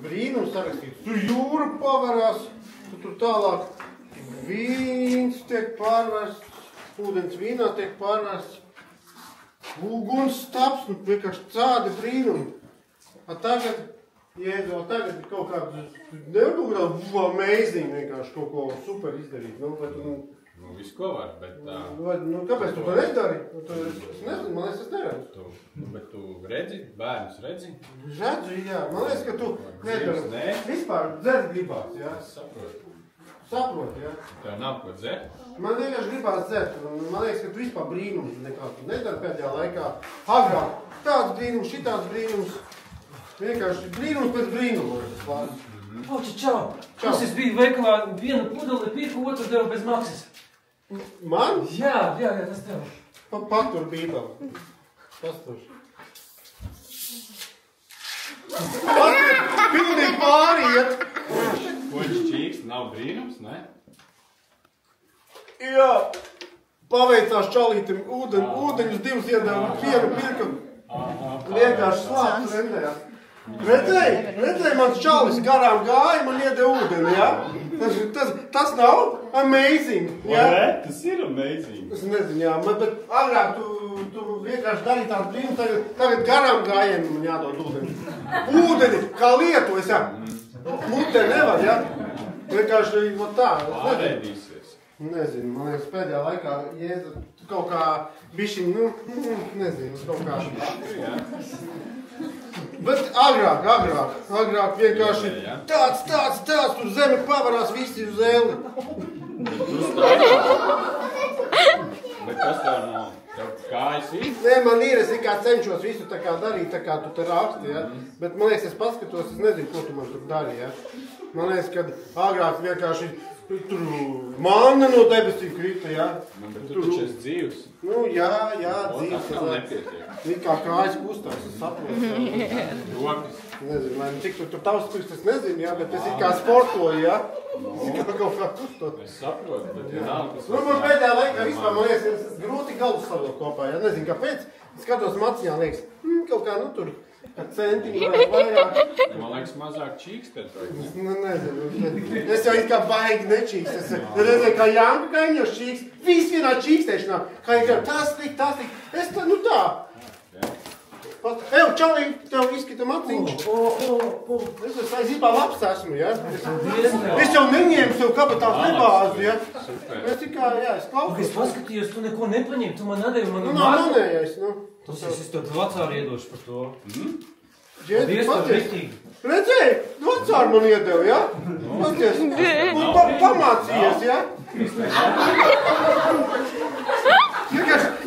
brīnums sarakstīts. Tur jūra pavarās, tur tālāk vīns tiek pārvērsts, ūdens vīnā tiek pārvērsts, uguns staps, nu vienkārši tādi brīnumi. Tagad, Jēzu, tagad ir kaut kāds, nevar amazing vienkārši kaut ko super izdarīt. Nu, visu ko var, bet tā... Kāpēc tu to nedarīji? Es nezinu, man liekas, es neredzu. Bet tu redzi, bērnus redzi? Redzu, jā. Man liekas, ka tu nedari. Vispār dzert gribās, jā. Es saprotu. Saprotu, jā. Tev nav ko dzert? Man vienkārši gribās dzert. Man liekas, ka tu vispār brīnums nekā tu nedari pēdējā laikā. Agrāk tāds brīnums, šitāds brīnums. Vienkārši brīnums pēc brīnuma. Oči, čau! Kas es biju veikalā, vienu pudeli pirku, otru devu bez maksas. Man? Jā, tas tev. Patur bībeli. Pastur. Pilnīgi pāriet. Koņš čīks nav brīnums, ne? Jā. Paveicās čalītim ūdeņus divus iedeva, pienu pirka. Vienkārši slāptu rendējās. Redzēji, mans čalis garām gāja, man iedeva ūdeni, jā? Tas nav amazing, jā? Vai ne? Tas ir amazing. Es nezinu, jā, bet agrāk tu vienkārši darīji tādu brīnumu, tagad garām gājienu man jādod ūdeni. Ūdeni, kā lietojas, jā? Mutē nevar, jā? Vienkārši tā. Pārēdīsies. Nezinu, man liekas, pēdējā laikā, Jēzu, kaut kā bišķiņ, nezinu, kaut kā. Bet agrāk vienkārši tāds, tur zeme pavarās visi uz elli. Bet kas tev nav? Tev kājas ir? Nē, man ir, es kā cenšos visu tā kā darīt, tā kā tu te raksti, ja? Bet man liekas, es paskatos, es nezinu, ko tu man tur dari, ja? Man liekas, kad agrāk vienkārši tur manna no debesīm krita, ja? Bet tu taču esi dzīvs. Nu, jā, dzīvs. Tas nav nepietiek. Kā kājas kustās, es saprotu. Rokas. Nezinu, vai cik tur tavs pirks, es nezinu, jā, bet es kā sportoju, jā? Es kā kaut kā kustot. Es saprotu, bet ja nav kas... Man pēdējā laikā vispār, man liekas, es grūti galvas savilkt kopā, jā, nezinu, kāpēc. Skatos maciņā, liekas, kaut kā, nu tur, centiņi vai vairāk. Man liekas, mazāk čīkstēt. Nezinu, es jau it kā baigi nečīkst. Es redzēju, kā Janka kaimiņos čīkst, viss vienā čīkstēšanā. Kā ir tas tik. Es tā, nu tā. Eju, čalī, tev izskita maciņš. Es aizībā labs esmu, ja? Es jau neņēmu sev kabatās nebāzu, ja? Es tikai, jā, es klausos. Es paskatījos, tu neko nepaņem, tu man nedevi manu māju. Nu, nav manējais, nu. Tas es tev vecāri iedošu par to. Paldies, paties. Redzēji, vecāri man iedeva, ja? Paties. Un pamācījies, ja?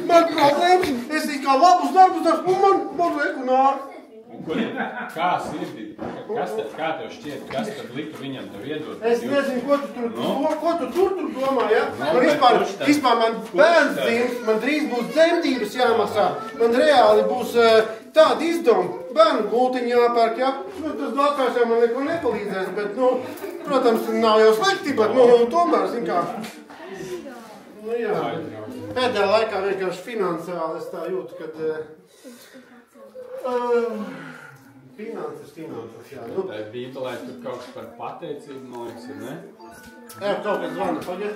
Man problēmas, es kā labus darbus daru, un man reku nāk. Kā sirdī? Kā tev šķiet, kas tad liktu viņam tev iedot? Es nezinu, ko tu tur domā, ja? Man vispār man bērns dzīves, man drīz būs dzemdības jāmaksā. Man reāli būs tāda izdoma. Bērnu gultiņu jāpērk, ja? Tas nākās jau man neko nepalīdzēs, bet, nu, protams, nav jau slikti, bet, nu, tomēr, zin kā. Nu, jā. Pēdējā laikā vienkārši finansiāli es tā jūtu, kad... Finanses, jā. Nu. Tā ir bībelē, tur kaut kas par pateicību, man liekas, ir, ne? Jā, kaut kas zvana, pagaid.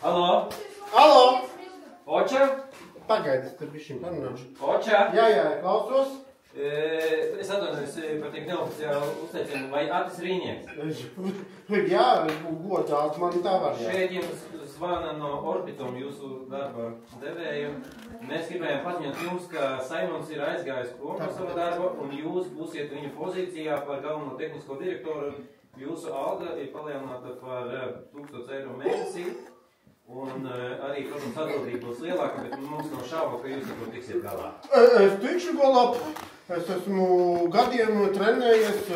Halo? Halo? Oča? Pagaid, es te bišķiņ parunāšu. Oča? Jā, klausos. Es atvainojos par tik neoficiālu uzteicienu, vai Atis Rīnieks? Jā, godāt, man tā var, jā. Šeit jums zvana no Orbitum, jūsu darba devēju. Mēs gribējām paziņot jums, ka Saimons ir aizgājis prom no sava darba, un jūs būsiet viņa pozīcijā par galveno tehnisko direktoru. Jūsu alga ir palielināta par 1000 eiro mēnesī. Un arī, protams, atbildība būs lielāka, bet mums nav šaubu, ka jūs ar to tiksiet galā. Es tikšu galā. Es esmu gadiem trenējies,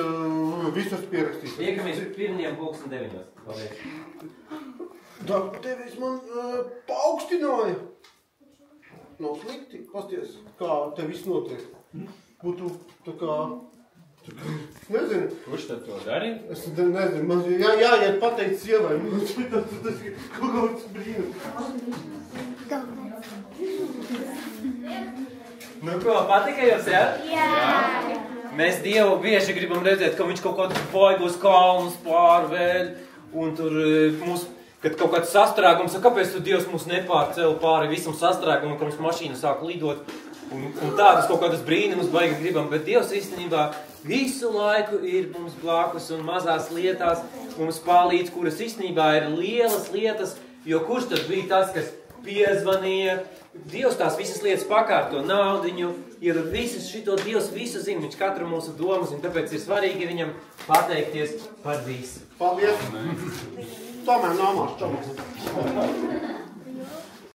visus pierakstīt. Tiekamies pirmdien 2009. Paldies. Darba devējs man paaugstināja. Nav slikti, pasties, kā te viss notiek. Būtu tā kā... Nezinu. Kurš tad to darīja? Es nezinu, man jāiet pateikt sievai. Tas kaut kāds brīnums. Nu ko, patika jums, jā? Jā. Mēs Dievu bieži gribam redzēt, ka viņš kaut kādus baigos kalnus pārvēļ, un tur mūs, kad kaut kāds sastrēgums, kāpēc tu Dievs mūs nepārcēla pāri visam sastrēgumam, ka mums mašīna sāk lidot, un tādas kaut kādas brīnumus baigi gribam, bet Dievs īstenībā visu laiku ir mums blakus un mazās lietās mums palīdz, kuras īstenībā ir lielas lietas, jo kurš tad bija tas, kas piezvanīja, Dievs tās visas lietas pakārto naudiņu, iedod visas šito Dievs visu zina, viņš katru mūsu domu zina, tāpēc ir svarīgi viņam pateikties par visu. Paldies! Tomēr nāmās čomās.